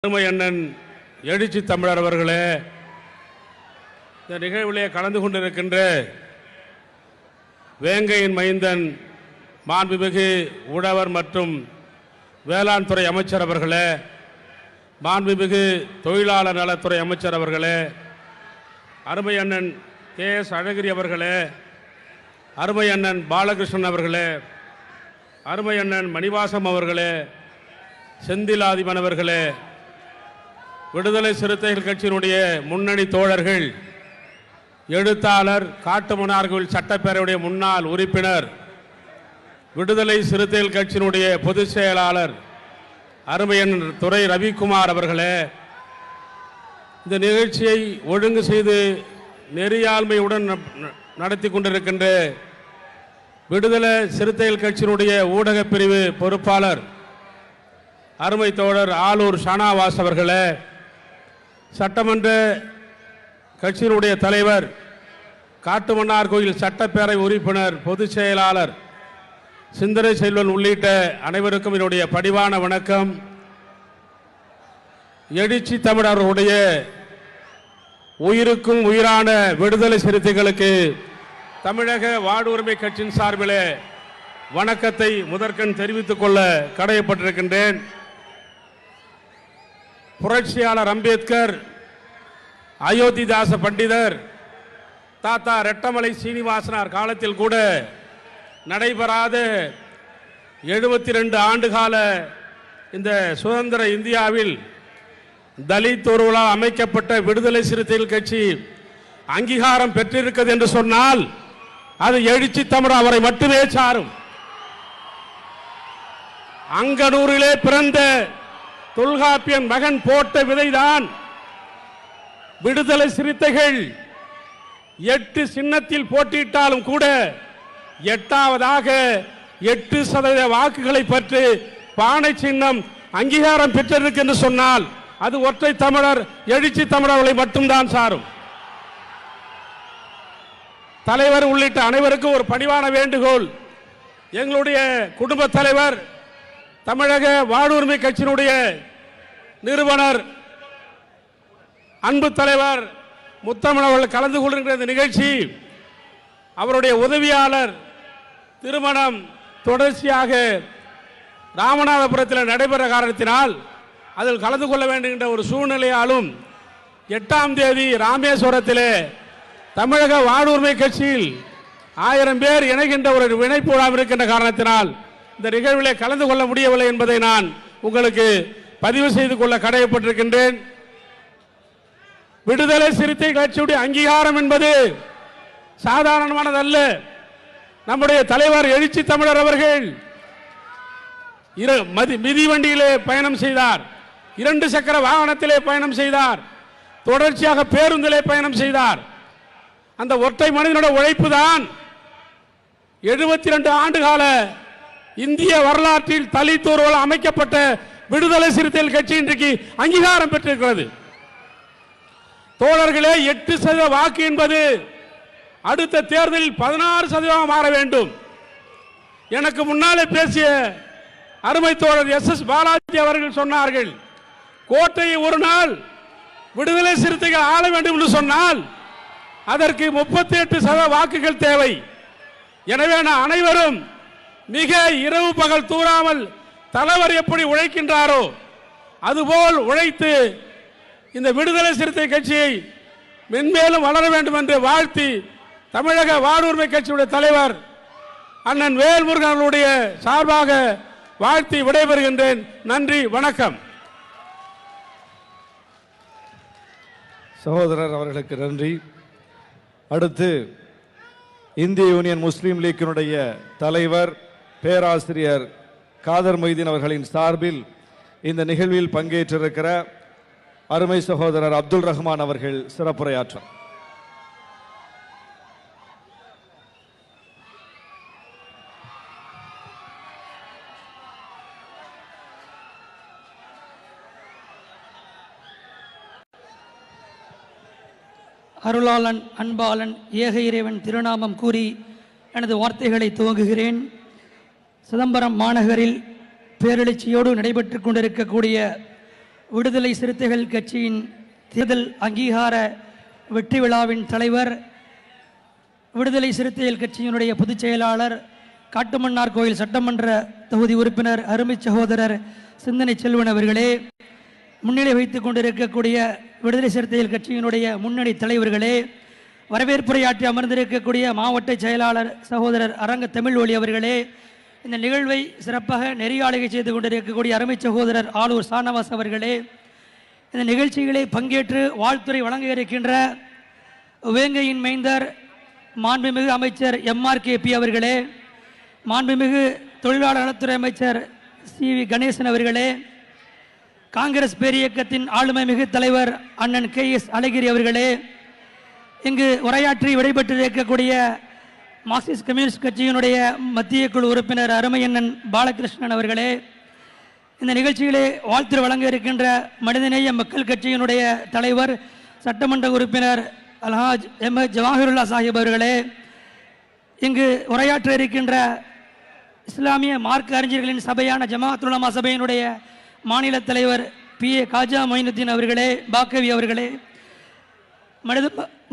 அருமை அண்ணன் எழுச்சி தமிழர் அவர்களே, இந்த நிகழ்விலே கலந்து கொண்டிருக்கின்ற வேங்கையின் மைந்தன் மாண்புமிகு உழவர் மற்றும் வேளாண் துறை அமைச்சர் அவர்களே, மாண்புமிகு தொழிலாளர் நலத்துறை அமைச்சர் அவர்களே, அருமை அண்ணன் கே.எஸ். அழகிரி அவர்களே, அருமை அண்ணன் பாலகிருஷ்ணன் அவர்களே, அருமை அண்ணன் மணிவாசம் அவர்களே, செந்திலாதிபன் அவர்களே, விடுதலை சிறுத்தைகள் கட்சியினுடைய முன்னணி தோழர்கள், எழுத்தாளர், காட்டுமன்னார்கோவில் சட்டப்பேரவையுடைய முன்னாள் உறுப்பினர், விடுதலை சிறுத்தைகள் கட்சியினுடைய பொதுச் செயலாளர் அருமையன் துரை ரவிக்குமார் அவர்களே, இந்த நிகழ்ச்சியை ஒழுங்கு செய்து நெறியாண்மையுடன் நடத்தி கொண்டிருக்கின்ற விடுதலை சிறுத்தைகள் கட்சியினுடைய ஊடகப் பிரிவு பொறுப்பாளர் அருமை தோழர் ஆலூர் ஷானாவாஸ் அவர்களே, சட்டமன்ற கட்சியினுடைய தலைவர், காட்டுமன்னார்கோவில் சட்டப்பேரவை உறுப்பினர், பொதுச் செயலாளர் சிந்தனை செல்வன் உள்ளிட்ட அனைவருக்கும் என்னுடைய பணிவான வணக்கம். எழுச்சி தமிழர்களுடைய உயிருக்கும் உயிரான விடுதலை சிறுத்தைகளுக்கு தமிழக வாழ்வுரிமை கட்சியின் சார்பிலே வணக்கத்தை முதற்கண் தெரிவித்துக் கொள்ள கடமைப்பட்டிருக்கின்றேன். புரட்சியாளர் அம்பேத்கர், அயோத்திதாச பண்டிதர், தாத்தா ரெட்டமலை சீனிவாசனார் காலத்தில் கூட நடைபெறாத 72 ஆண்டுகால இந்த சுதந்திர இந்தியாவில் தலித் ஒருவரால் அமைக்கப்பட்ட விடுதலை சிறுத்தைகள் கட்சி அங்கீகாரம் பெற்றிருக்கிறது என்று சொன்னால் அது எழுச்சி தமிழர் அவரை மட்டுமே சாரும். அங்கனூரிலே பிறந்த தொல்காப்பியன் மகன் போட்ட விதைதான் விடுதலை சிறுத்தைகள் 8 சின்னத்தில் போட்டியிட்டாலும் கூட 8வது 8% வாக்குகளை பெற்று பானை சின்னம் அங்கீகாரம் பெற்றிருக்கு என்று சொன்னால் அது ஒற்றை தமிழர் எழுச்சி தமிழர்களை மட்டும்தான் சாரும். தலைவர் உள்ளிட்ட அனைவருக்கும் ஒரு பணிவான வேண்டுகோள். எங்களுடைய குடும்ப தலைவர், தமிழக வாழ்வுரிமை கட்சியினுடைய நிறுவனர், அன்பு தலைவர் முத்தமிழ் அவர்கள் கலந்து கொள்கின்ற இந்த நிகழ்ச்சி, அவருடைய உதவியாளர் திருமணம் தொடர்ச்சியாக ராமநாதபுரத்தில் நடைபெற காரணத்தினால் அதில் கலந்து கொள்ள வேண்டுகின்ற ஒரு சூழ்நிலையாலும் 8ஆம் தேதி ராமேஸ்வரத்திலே தமிழக வாழ்வுரிமை கட்சியில் 1000 பேர் இணைகின்ற ஒரு இணைப்பு விழா இருக்கின்ற காரணத்தினால் இந்த நிகழ்விலே கலந்து கொள்ள முடியவில்லை என்பதை நான் உங்களுக்கு பதிவு செய்து கொள்ள கடமைப்பட்டிருக்கின்றேன். விடுதலை சிறுத்தை கட்சியுடைய அங்கீகாரம் என்பது சாதாரணமானதல்ல. நம்முடைய தலைவர் எழுச்சி தமிழர் அவர்கள் மிதிவண்டியிலே பயணம் செய்தார், 2 சக்கர வாகனத்திலே பயணம் செய்தார், தொடர்ச்சியாக பேருந்திலே பயணம் செய்தார். அந்த ஒற்றை மனிதனுடைய உழைப்பு தான் 72 ஆண்டுகால இந்திய வரலாற்றில் தலித் ஒருவரால் அமைக்கப்பட்ட விடுதலை சிறுத்தைகள் கட்சி இன்றைக்கு அங்கீகாரம் பெற்றிருக்கிறது. தோழர்களே, 8% வாக்கு என்பது அடுத்த தேர்தலில் 16% மாற வேண்டும். எனக்கு முன்னாலே பேசிய அருமை தோழர் எஸ்.எஸ். பாலாஜி அவர்கள் சொன்னார்கள், கோட்டையை ஒரு நாள் விடுதலை சிறுத்தைகள் ஆள வேண்டும் என்று சொன்னால் அதற்கு 38% வாக்குகள் தேவை. எனவே நான் அனைவரும் மிக இரவு பகல் தூராமல் தலைவர் எப்படி உழைக்கின்றாரோ அதுபோல் உழைத்து இந்த விடுதலை சிறுத்தை கட்சியை மென்மேலும் வளர வேண்டும் என்று வாழ்த்தி, தமிழக வாழ்வுரிமை கட்சியுடைய தலைவர் அண்ணன் வேல்முருகன் அவர்களுடைய சார்பாக வாழ்த்தி விடைபெறுகின்றேன். நன்றி, வணக்கம். சகோதரர் அவர்களுக்கு நன்றி. அடுத்து இந்திய யூனியன் முஸ்லீம் லீக்கினுடைய தலைவர் பேராசிரியர் காதர் மொய்தீன் அவர்களின் சார்பில் இந்த நிகழ்வில் பங்கேற்றிருக்கிற அருமை சகோதரர் அப்துல் ரஹ்மான் அவர்கள் சிறப்புரையாற்றார். அருளாளன் அன்பாளன் ஏக இறைவன் திருநாமம் கூறி எனது வார்த்தைகளை துவங்குகிறேன். சிதம்பரம் மாநகரில் பேரெழுச்சியோடு நடைபெற்று கொண்டிருக்கக்கூடிய விடுதலை சிறுத்தைகள் கட்சியின் தேர்தல் அங்கீகார வெற்றி விழாவின் தலைவர், விடுதலை சிறுத்தைகள் கட்சியினுடைய பொதுச் செயலாளர், காட்டுமன்னார் கோயில் சட்டமன்ற தொகுதி உறுப்பினர் அருமை சகோதரர் சிந்தனை செல்வன் அவர்களே, முன்னிலை வைத்துக் கொண்டிருக்கக்கூடிய விடுதலை சிறுத்தைகள் கட்சியினுடைய முன்னணி தலைவர்களே, வரவேற்புரையாற்றி அமர்ந்திருக்கக்கூடிய மாவட்ட செயலாளர் சகோதரர் அரங்க தமிழ்வொழி அவர்களே, இந்த நிகழ்வை சிறப்பாக நெறியாளுகை செய்து கொண்டிருக்கக்கூடிய அருமை சகோதரர் ஆலூர் சானவாஸ் அவர்களே, இந்த நிகழ்ச்சிகளை பங்கேற்று வாழ்த்துறை வழங்க இருக்கின்ற வேங்கையின் மைந்தர் மாண்புமிகு அமைச்சர் MRKP அவர்களே, மாண்புமிகு தொழிலாளர் நலத்துறை அமைச்சர் CV கணேசன் அவர்களே, காங்கிரஸ் பேரியக்கத்தின் ஆளுமை மிகு தலைவர் அண்ணன் KS அழகிரி அவர்களே, இங்கு உரையாற்றி விடைபெற்றிருக்கக்கூடிய மார்க்சிஸ்ட் கம்யூனிஸ்ட் கட்சியினுடைய மத்திய குழு உறுப்பினர் அருமையண்ணன் பாலகிருஷ்ணன் அவர்களே, இந்த நிகழ்ச்சியிலே வாழ்த்து வழங்க இருக்கின்ற மனிதநேய மக்கள் கட்சியினுடைய தலைவர் சட்டமன்ற உறுப்பினர் அல்ஹாஜ் எம் ஜவாஹிருல்லா சாஹிப் அவர்களே, இங்கு உரையாற்ற இருக்கின்ற இஸ்லாமிய மார்க்க அறிஞர்களின் சபையான ஜமாஅத் உலமா சபையினுடைய மாநில தலைவர் PA காஜா மொயினுத்தீன் அவர்களே, பாக்கவி அவர்களே,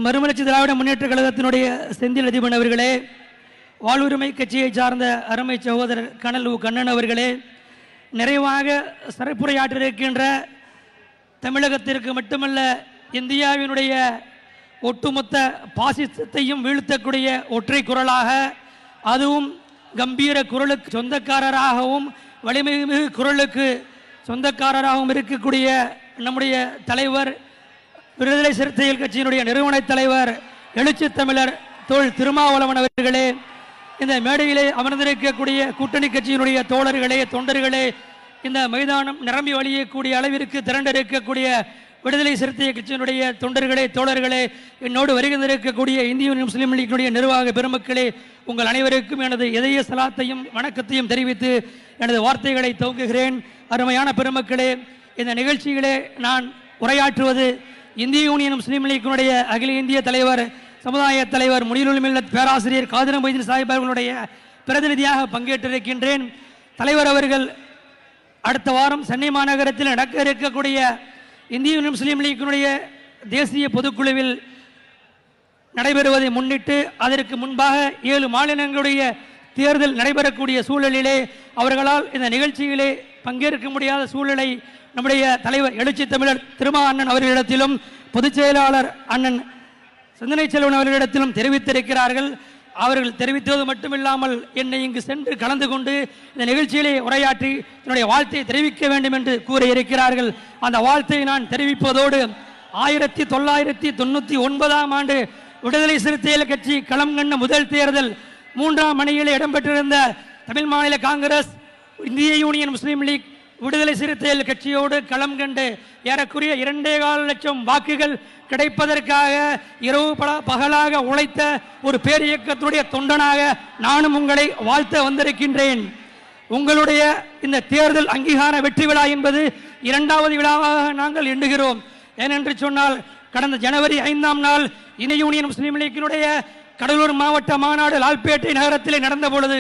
மறுமலர்ச்சி திராவிட முன்னேற்ற கழகத்தினுடைய செந்தில் அதிபன் அவர்களே, வாழ்வுரிமை கட்சியை சார்ந்த அருமை சகோதரர் கனல் கண்ணன் அவர்களே, நிறைவாக சிறப்புரையாற்றிருக்கின்ற தமிழகத்திற்கு மட்டுமல்ல இந்தியாவினுடைய ஒட்டுமொத்த பாசிசத்தையும் வீழ்த்தக்கூடிய ஒற்றை குரலாக, அதுவும் கம்பீர குரலுக்கு சொந்தக்காரராகவும் வலிமைமிகு குரலுக்கு சொந்தக்காரராகவும் இருக்கக்கூடிய நம்முடைய தலைவர், விடுதலை சிறுத்தைகள் கட்சியினுடைய நிறுவன தலைவர் எழுச்சி தமிழர் தோள் திருமாவளவன் அவர்களே, இந்த மேடையிலே அமர்ந்திருக்கக்கூடிய கூட்டணி கட்சியினுடைய தோழர்களே, தொண்டர்களே, இந்த மைதானம் நிரம்பி வழியக்கூடிய அளவிற்கு திரண்டிருக்கக்கூடிய விடுதலை சிறுத்தைகள் கட்சியினுடைய தொண்டர்களே, தோழர்களே, என்னோடு வருகின்றிருக்கக்கூடிய இந்திய முஸ்லீம் லீக்கினுடைய நிர்வாக பெருமக்களே, உங்கள் அனைவருக்கும் எனது இதய சலாத்தையும் வணக்கத்தையும் தெரிவித்து எனது வார்த்தைகளை துவங்குகிறேன். அருமையான பெருமக்களே, இந்த நிகழ்ச்சிகளே நான் உரையாற்றுவது இந்திய யூனியன் முஸ்லீம் லீக்கினுடைய அகில இந்திய தலைவர், சமுதாய தலைவர் முனீருல் மில்லத் பேராசிரியர் காதர் மொய்தீன் சாஹிப் அவர்களுடைய பிரதிநிதியாக பங்கேற்றிருக்கின்றேன். தலைவர் அவர்கள் அடுத்த வாரம் சென்னை மாநகரத்தில் நடக்க இருக்கக்கூடிய இந்திய யூனியன் முஸ்லீம் லீக்கினுடைய தேசிய பொதுக்குழுவில் நடைபெறுவதை முன்னிட்டு அதற்கு முன்பாக 7 மாநிலங்களுடைய தேர்தல் நடைபெறக்கூடிய சூழலிலே அவர்களால் இந்த நிகழ்ச்சியிலே பங்கேற்க முடியாத சூழலை நம்முடைய தலைவர் எழுச்சி தமிழர் திருமா அண்ணன் அவர்களிடத்திலும் பொதுச் செயலாளர் அண்ணன் சிந்தனை செல்வன் அவர்களிடத்திலும் தெரிவித்திருக்கிறார்கள். அவர்கள் தெரிவித்தது மட்டுமில்லாமல் என்னை இங்கு சென்று கலந்து கொண்டு இந்த நிகழ்ச்சியிலே உரையாற்றி என்னுடைய வாழ்த்தை தெரிவிக்க வேண்டும் என்று கூறியிருக்கிறார்கள். அந்த வாழ்த்தை நான் தெரிவிப்பதோடு 1999ஆம் ஆண்டு விடுதலை சிறுத்தைகள் கட்சி களம் கண்ட முதல் தேர்தல் 3ஆம் அணியில் இடம்பெற்றிருந்த தமிழ் மாநில காங்கிரஸ், இந்திய யூனியன் முஸ்லீம் லீக், விடுதலை சிறுத்தைகள் கட்சியோடு களம் கண்டு ஏறக்குறைய 2.25 லட்சம் வாக்குகள் கிடைப்பதற்காக இரவு பகலாக உழைத்த ஒரு பேரியக்கத்துடைய தொண்டனாக நானும் உங்களை வாழ்த்த வந்திருக்கின்றேன். உங்களுடைய இந்த தேர்தல் அங்கீகார வெற்றி விழா என்பது 2வது விழாவாக நாங்கள் எண்ணுகிறோம். ஏனென்று சொன்னால் கடந்த ஜனவரி 5ஆம் நாள் இந்திய யூனியன் முஸ்லீம் லீக்கினுடைய கடலூர் மாவட்ட மாநாடு லால்பேட்டை நகரத்திலே நடந்த பொழுது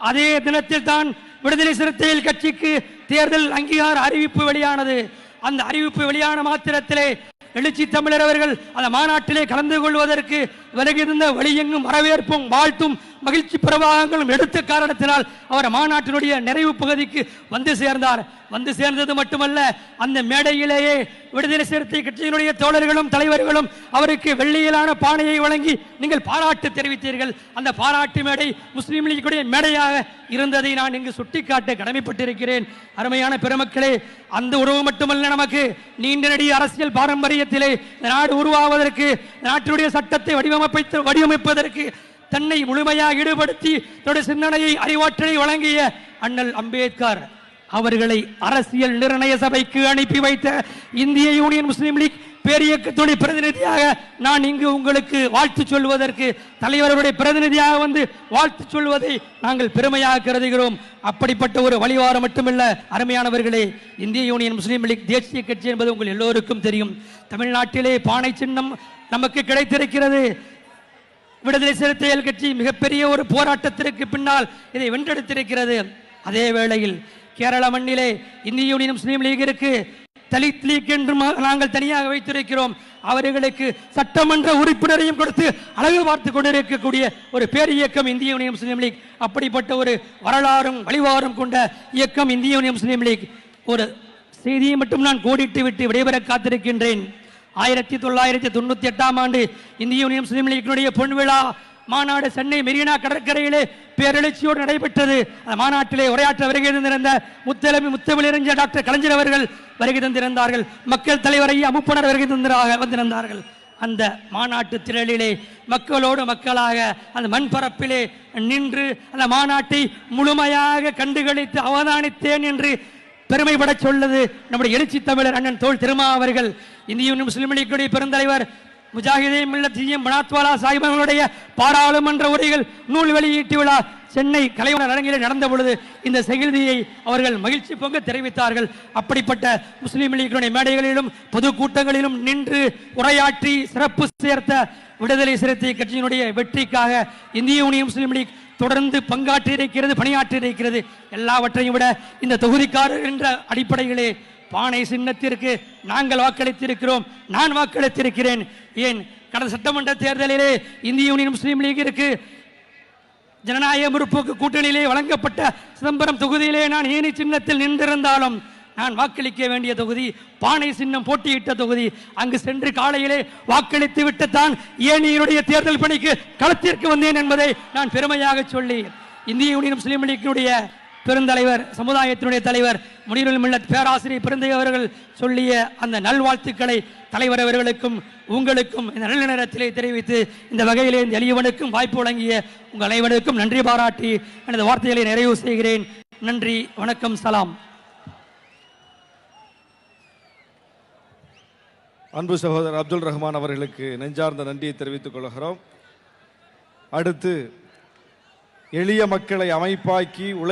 அதே தினத்தில் தான் விடுதலை சிறுத்தைகள் கட்சிக்கு தேர்தல் அங்கீகார அறிவிப்பு வெளியானது. அந்த அறிவிப்பு வெளியான மாத்திரத்திலே எழுச்சி தமிழர் அவர்கள் அந்த மாநாட்டிலே கலந்து கொள்வதற்கு விலகியிருந்த வழியெங்கும் வரவேற்பும் வாழ்த்தும் மகிழ்ச்சி பிரவாகங்களும் எடுத்த காரணத்தினால் அவர் மாநாட்டினுடைய நிறைவு பகுதிக்கு வந்து சேர்ந்தார். வந்து சேர்ந்தது மட்டுமல்ல, அந்த மேடையிலேயே விடுதலை சிறுத்தை கட்சியினுடைய தோழர்களும் தலைவர்களும் அவருக்கு வெள்ளியிலான பானையை வழங்கி நீங்கள் பாராட்டு தெரிவித்தீர்கள். அந்த பாராட்டு மேடை முஸ்லீம் லீக்குடைய மேடையாக இருந்ததை நான் இங்கு சுட்டிக்காட்ட கடமைப்பட்டிருக்கிறேன். அருமையான பெருமக்களே, அந்த உறவு மட்டுமல்ல, நமக்கு நீண்ட நெடிய அரசியல் பாரம்பரியத்திலே நாடு உருவாவதற்கு, நாட்டினுடைய சட்டத்தை வடிவமைப்பதற்கு தன்னை முழுமையாக ஈடுபடுத்தி தன்னுடைய சிந்தனையை அறிவாற்றலை வழங்கிய அண்ணல் அம்பேத்கர் அவர்களை அரசியல் நிர்ணய சபைக்கு அனுப்பி வைத்த இந்திய யூனியன் முஸ்லீம் லீக் பேரியக்கத்துடைய பிரதிநிதியாக நான் இங்கு உங்களுக்கு வாழ்த்து சொல்வதற்கு, தலைவருடைய பிரதிநிதியாக வந்து வாழ்த்து சொல்வதை நாங்கள் பெருமையாக கருதுகிறோம். அப்படிப்பட்ட ஒரு வழிவாரம் மட்டுமல்ல அருமையானவர்களே, இந்திய யூனியன் முஸ்லீம் லீக் தேசிய கட்சி என்பது உங்கள் எல்லோருக்கும் தெரியும். தமிழ்நாட்டிலே பானை சின்னம் நமக்கு கிடைத்திருக்கிறது. விடுதலை சிறுத்தைகள் கட்சி மிகப்பெரிய ஒரு போராட்டத்திற்கு பின்னால் இதை வென்றெடுத்திருக்கிறது. அதே வேளையில் கேரள மண்ணிலே இந்திய யூனியன் முஸ்லீம் லீகிற்கு தலித் லீக் என்று நாங்கள் தனியாக வைத்திருக்கிறோம். அவர்களுக்கு சட்டமன்ற உறுப்பினரையும் கொடுத்து அழகு பார்த்து கொண்டிருக்கக்கூடிய ஒரு பேர் இயக்கம் இந்திய யூனியன் முஸ்லீம் லீக். அப்படிப்பட்ட ஒரு வரலாறும் வழிவாரும் கொண்ட இயக்கம் இந்திய யூனியன் முஸ்லீம் லீக். ஒரு செய்தியை மட்டும் நான் கோடிட்டு விட்டு விடைபெற காத்திருக்கின்றேன். 1998ஆம் ஆண்டு இந்திய யூனியன் முஸ்லீம் லீக்கினுடைய பொன்விழா மாநாடு சென்னை மெரினா கடற்கரையிலே பேரெழுச்சியோடு நடைபெற்றது. அந்த மாநாட்டிலே உரையாற்ற வருகை தந்திருந்த முத்தமிழறிஞர் டாக்டர் கலைஞர் அவர்கள் வருகை தந்திருந்தார்கள். மக்கள் தலைவர் ஐயா முப்பனர் வருகை வந்திருந்தார்கள். அந்த மாநாட்டு திரளிலே மக்களோடு மக்களாக அந்த மண்பரப்பிலே நின்று அந்த மாநாட்டை முழுமையாக கண்டுகளித்து அவதானித்தேன் என்று பெருமைப்பட சொல்வது நம்முடைய எழுச்சி தமிழர் அண்ணன் தோள் திருமா அவர்கள். இந்திய யூனியன் முஸ்லீம் லீக்குடைய பெருந்தலைவர் முஜாஹிதே மில்லத் ஜிஎம் பனாத்வாலா சாஹிப் அவர்களுடைய பாராளுமன்ற உரைகள் நூல் வெளியீட்டு விழா சென்னை கலைவாணர் அரங்கிலே நடந்த பொழுது இந்த செய்தியை அவர்கள் மகிழ்ச்சி பொங்க தெரிவித்தார்கள். அப்படிப்பட்ட முஸ்லீம் லீக்கினுடைய மேடைகளிலும் பொதுக்கூட்டங்களிலும் நின்று உரையாற்றி சிறப்பு சேர்த்த விடுதலை சிறுத்தை கட்சியினுடைய வெற்றிக்காக இந்திய யூனியன் முஸ்லீம் லீக் தொடர்ந்து பங்காற்றி இருக்கிறது, பணியாற்றி இருக்கிறது. எல்லாவற்றையும் விட இந்த தொகுதிக்காரர் என்ற அடிப்படையிலே பானை சின்னத்திற்கு நாங்கள் வாக்களித்திருக்கிறோம். நான் வாக்களித்திருக்கிறேன். ஏன் கடந்த சட்டமன்ற தேர்தலிலே இந்திய யூனியன் முஸ்லீம் லீகிற்கு ஜனநாயக முற்போக்கு கூட்டணியிலே வழங்கப்பட்ட சிதம்பரம் தொகுதியிலே நான் ஏனி சின்னத்தில் நின்றிருந்தாலும் நான் வாக்களிக்க வேண்டிய தொகுதி பானை சின்னம் போட்டியிட்ட தொகுதி. அங்கு சென்று காலையிலே வாக்களித்து விட்டுத்தான் ஏனியினுடைய தேர்தல் பணிக்கு களத்திற்கு வந்தேன் என்பதை நான் பெருமையாக சொல்லி இந்திய யூனியன் முஸ்லீம் லீக்கினுடைய பெருந்தலைவர் சமுதாயத்தினுடைய தலைவர் முனீருல் மில்லத் பேராசிரியர் பிறந்தை அவர்கள் சொல்லிய அந்த நல்வாழ்த்துக்களை தலைவர் அவர்களுக்கும் உங்களுக்கும் இந்த நல்ல நேரத்திலே தெரிவித்து இந்த வகையிலே இந்த எளியவனுக்கும் வாய்ப்பு வழங்கிய உங்கள் அனைவருக்கும் நன்றி பாராட்டி எனது வார்த்தைகளை நிறைவு செய்கிறேன். நன்றி, வணக்கம், சலாம். அன்பு சகோதரர் அப்துல் ரஹ்மான் அவர்களுக்கு நெஞ்சார்ந்த நன்றியை தெரிவித்துக் கொள்கிறோம். அடுத்து எளிய மக்களை அமைப்பாக்கி